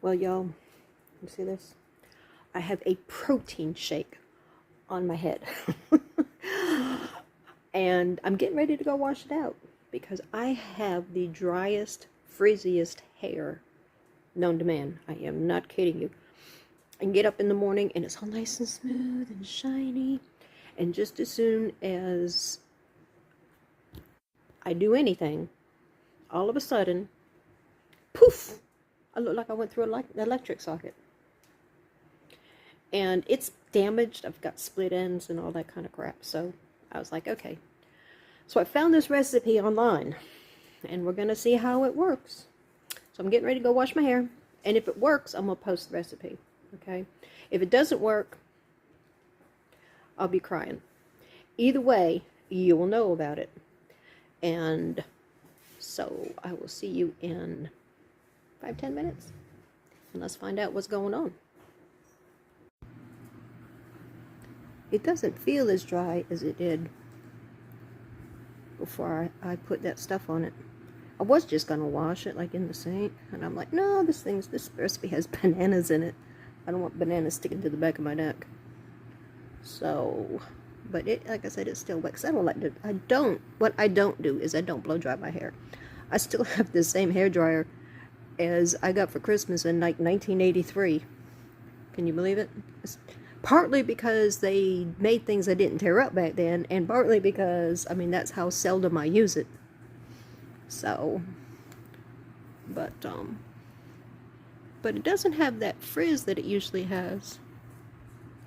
Well, y'all, you see this? I have a protein shake on my head. And I'm getting ready to go wash it out because I have the driest, frizziest hair known to man. I am not kidding you. I can get up in the morning and it's all nice and smooth and shiny. And just as soon as I do anything, all of a sudden, poof, I look like I went through an electric socket. And it's damaged. I've got split ends and all that kind of crap. So I was like, okay. So I found this recipe online. And we're going to see how it works. So I'm getting ready to go wash my hair. And if it works, I'm going to post the recipe. Okay? If it doesn't work, I'll be crying. Either way, you will know about it. And so I will see you in 5-10 minutes. And let's find out what's going on. It doesn't feel as dry as it did before I put that stuff on it. I was just going to wash it like in the sink. And I'm like, no, this recipe has bananas in it. I don't want bananas sticking to the back of my neck. So, but it, like I said, it's still wet. Because I don't like to, what I don't do is I don't blow dry my hair. I still have the same hair dryer as I got for Christmas in like 1983. Can you believe it? It's partly because they made things I didn't tear up back then, and partly because, I mean, that's how seldom I use it. So, but it doesn't have that frizz that it usually has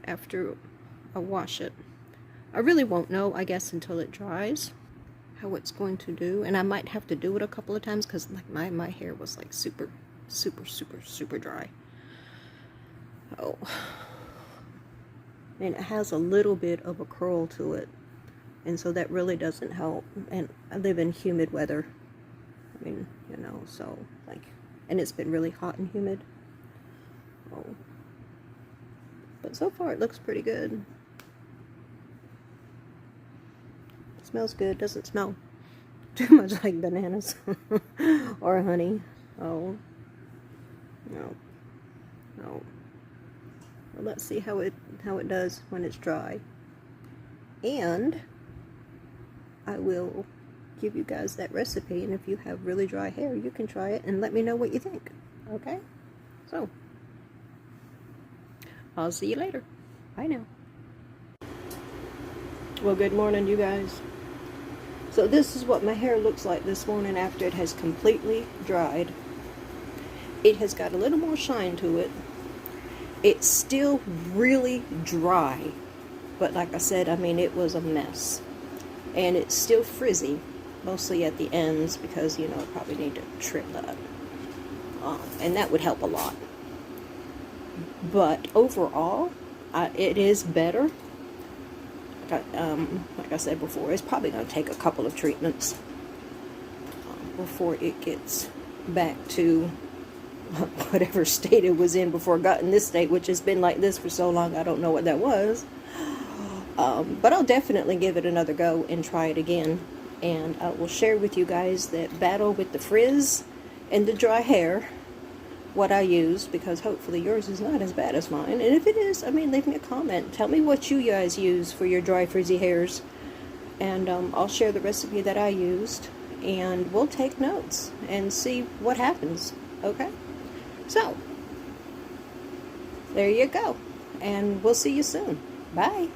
after I wash it. I really won't know, I guess, until it dries how it's going to do, and I might have to do it a couple of times because like my hair was like super dry. Oh, and it has a little bit of a curl to it, and so that really doesn't help. And I live in humid weather. I mean, you know, so like, and it's been really hot and humid. Oh, but so far it looks pretty good. Smells good. Doesn't smell too much like bananas or honey. Oh, no. Well, let's see how it does when it's dry. And I will give you guys that recipe, and if you have really dry hair, you can try it and let me know what you think. Okay? So, I'll see you later. Bye now. Well, good morning, you guys. So this is what my hair looks like this morning after it has completely dried. It has got a little more shine to it. It's still really dry, but like I said, I mean, it was a mess. And it's still frizzy, mostly at the ends, because, you know, I probably need to trim that. And that would help a lot. But overall, it is better. Like I said before, it's probably going to take a couple of treatments before it gets back to whatever state it was in before it got in this state, which has been like this for so long, I don't know what that was. But I'll definitely give it another go and try it again. And I will share with you guys that battle with the frizz and the dry hair, what I use, because hopefully yours is not as bad as mine. And if it is, I mean, leave me a comment. Tell me what you guys use for your dry, frizzy hairs. And I'll share the recipe that I used. And we'll take notes and see what happens. Okay? So, there you go. And we'll see you soon. Bye.